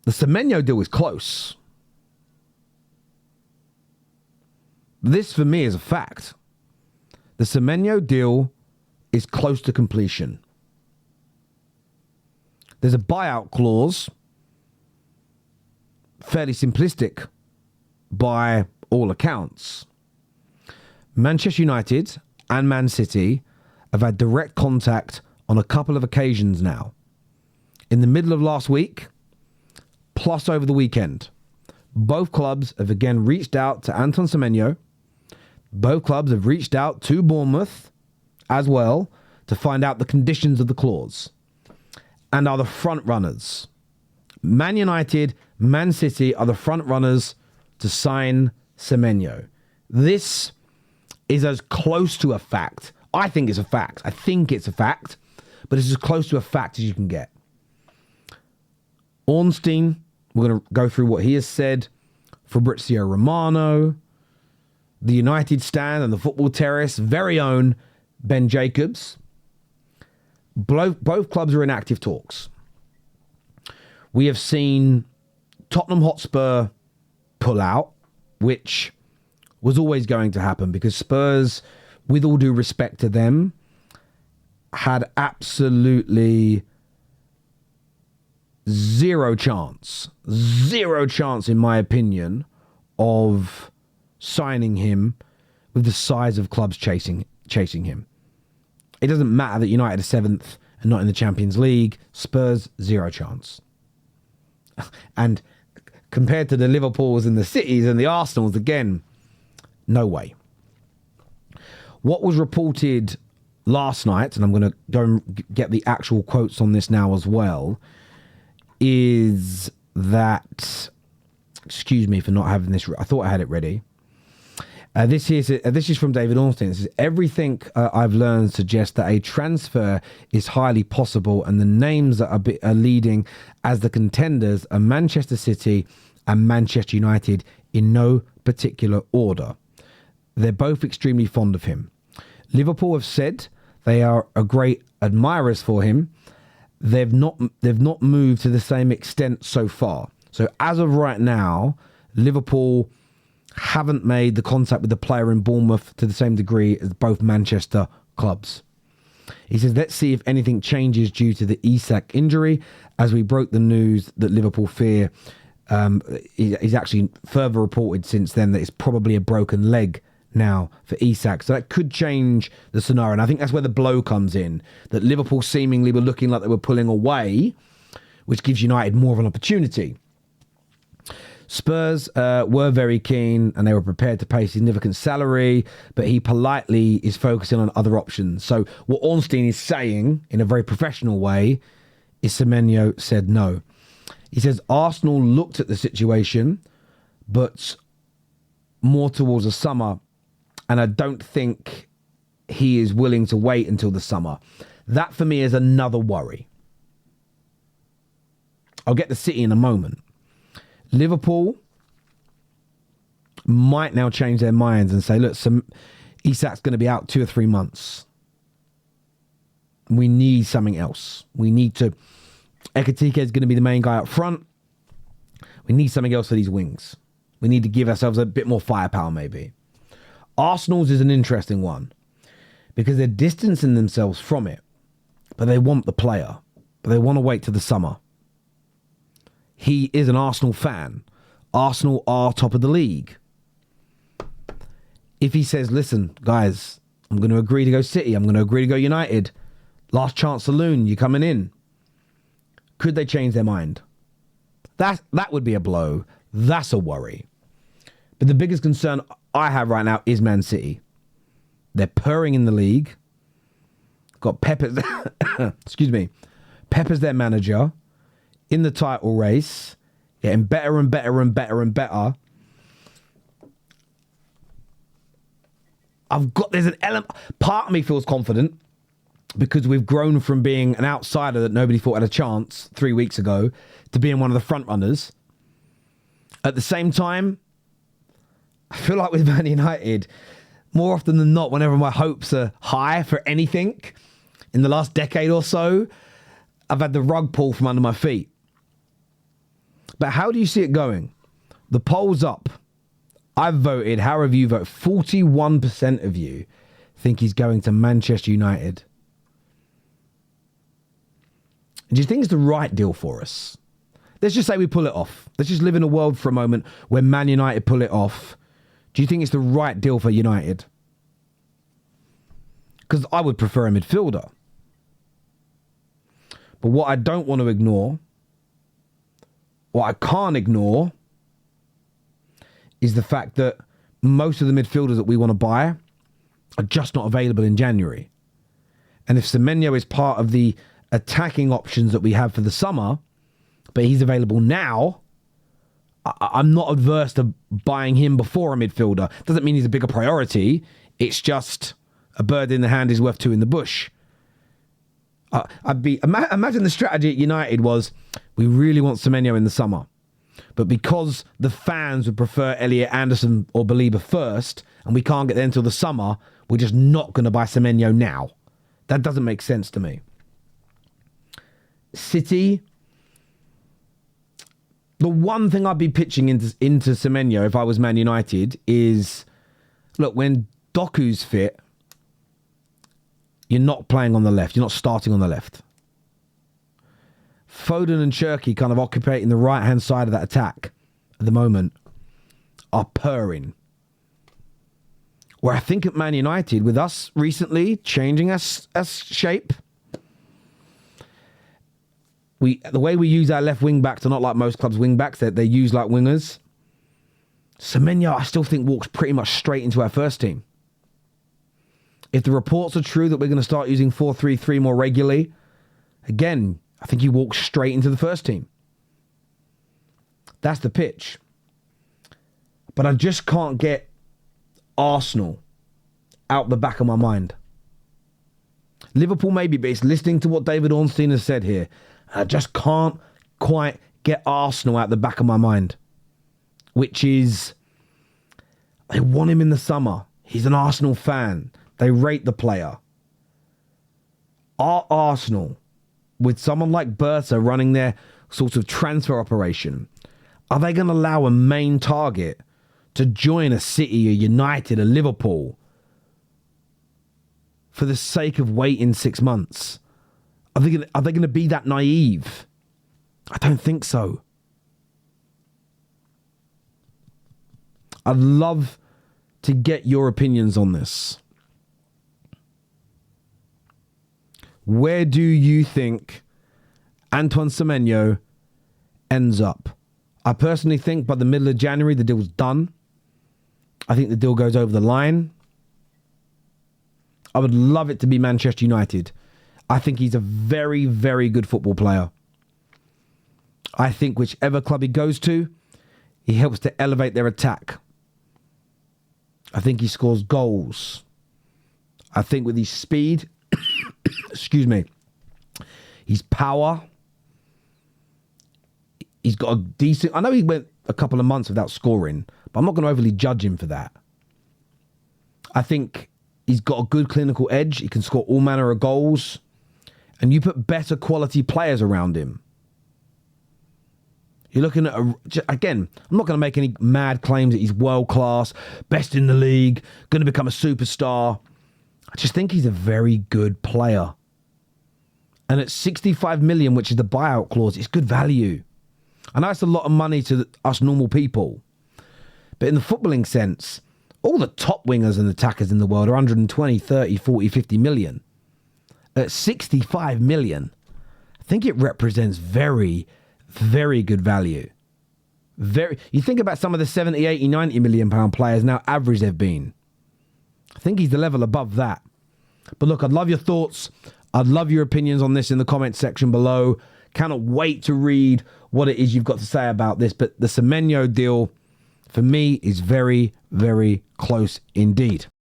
The Semenyo deal is close. This, for me, is a fact. The Semenyo deal is close to completion. There's a buyout clause, fairly simplistic by all accounts. Manchester United and Man City have had direct contact on a couple of occasions now. In the middle of last week, plus over the weekend. Both clubs have again reached out to Antoine Semenyo. Both clubs have reached out to Bournemouth as well to find out the conditions of the clause and are the front runners. Man United, Man City are the front runners to sign Semenyo. This is as close to a fact. I think it's a fact. I think it's a fact, but it's as close to a fact as you can get. Ornstein, we're going to go through what he has said. Fabrizio Romano, the United Stand and the Football Terrace, very own Ben Jacobs. Both clubs are in active talks. We have seen Tottenham Hotspur pull out, which was always going to happen because Spurs, with all due respect to them, had absolutely zero chance in my opinion of signing him with the size of clubs chasing him. It doesn't matter that United are 7th and not in the Champions League. Spurs, zero chance. And compared to the Liverpools and the Cities and the Arsenals, again, no way. What was reported last night, and I'm going to go and get the actual quotes on this now as well, is that, excuse me for not having this, I thought I had it ready. This is from David Ornstein. It says, everything I've learned suggests that a transfer is highly possible, and the names that are leading as the contenders are Manchester City and Manchester United in no particular order. They're both extremely fond of him. Liverpool have said they are a great admirers for him. They've not moved to the same extent so far. So as of right now, Liverpool haven't made the contact with the player in Bournemouth to the same degree as both Manchester clubs. He says, let's see if anything changes due to the Isak injury. As we broke the news that Liverpool fear, he's actually further reported since then that it's probably a broken leg now for Isak. So that could change the scenario. And I think that's where the blow comes in, that Liverpool seemingly were looking like they were pulling away, which gives United more of an opportunity. Spurs were very keen and they were prepared to pay significant salary, but he politely is focusing on other options. So what Ornstein is saying in a very professional way is Semenyo said no. He says Arsenal looked at the situation, but more towards the summer, and I don't think he is willing to wait until the summer. That for me is another worry. I'll get to City in a moment. Liverpool might now change their minds and say, look, Isak's going to be out 2 or 3 months. We need something else. We need to... Ekitike is going to be the main guy up front. We need something else for these wings. We need to give ourselves a bit more firepower, maybe. Arsenal's is an interesting one because they're distancing themselves from it, but they want the player, but they want to wait till the summer. He is an Arsenal fan. Arsenal are top of the league. If he says, listen, guys, I'm going to agree to go City. I'm going to agree to go United. Last chance saloon, you coming in. Could they change their mind? That would be a blow. That's a worry. But the biggest concern I have right now is Man City. They're purring in the league. Got Pep as, excuse me, Pep as their manager. In the title race, getting better and better and better and better. There's an element, part of me feels confident because we've grown from being an outsider that nobody thought had a chance 3 weeks ago to being one of the front runners. At the same time, I feel like with Man United, more often than not, whenever my hopes are high for anything in the last decade or so, I've had the rug pulled from under my feet. But how do you see it going? The poll's up. I've voted. How have you voted? 41% of you think he's going to Manchester United. Do you think it's the right deal for us? Let's just say we pull it off. Let's just live in a world for a moment where Man United pull it off. Do you think it's the right deal for United? Because I would prefer a midfielder. But what I don't want to ignore, what I can't ignore, is the fact that most of the midfielders that we want to buy are just not available in January. And if Semenyo is part of the attacking options that we have for the summer, but he's available now, I'm not adverse to buying him before a midfielder. Doesn't mean he's a bigger priority. It's just a bird in the hand is worth two in the bush. Imagine the strategy at United was, we really want Semenyo in the summer. But because the fans would prefer Elliot Anderson or Belieber first, and we can't get there until the summer, we're just not going to buy Semenyo now. That doesn't make sense to me. City, the one thing I'd be pitching into Semenyo if I was Man United is, look, when Doku's fit, you're not playing on the left. You're not starting on the left. Foden and Cherki kind of occupying the right-hand side of that attack at the moment are purring. Where I think at Man United, with us recently changing us shape, the way we use our left wing backs are not like most clubs' wing backs. They use like wingers. Semenyo, I still think, walks pretty much straight into our first team. If the reports are true that we're going to start using 4-3-3 more regularly, again, I think he walks straight into the first team. That's the pitch. But I just can't get Arsenal out the back of my mind. Liverpool maybe, but it's listening to what David Ornstein has said here. I just can't quite get Arsenal out the back of my mind. Which is, they want him in the summer. He's an Arsenal fan. They rate the player. Are Arsenal, with someone like Berta running their sort of transfer operation, are they going to allow a main target to join a City, a United, a Liverpool for the sake of waiting 6 months? Are they going to be that naive? I don't think so. I'd love to get your opinions on this. Where do you think Antoine Semenyo ends up? I personally think by the middle of January, the deal's done. I think the deal goes over the line. I would love it to be Manchester United. I think he's a very, very good football player. I think whichever club he goes to, he helps to elevate their attack. I think he scores goals. I think with his speed, excuse me, his power, he's got a decent... I know he went a couple of months without scoring, but I'm not going to overly judge him for that. I think he's got a good clinical edge. He can score all manner of goals. And you put better quality players around him. You're looking at, again, I'm not going to make any mad claims that he's world-class, best in the league, going to become a superstar. I just think he's a very good player. And at 65 million, which is the buyout clause, it's good value. I know it's a lot of money to us normal people. But in the footballing sense, all the top wingers and attackers in the world are 120, 30, 40, 50 million. At 65 million, I think it represents very, very good value. You think about some of the 70, 80, 90 million pound players now average they've been. I think he's the level above that. But look, I'd love your thoughts. I'd love your opinions on this in the comments section below. Cannot wait to read what it is you've got to say about this. But the Semenyo deal, for me, is very, very close indeed.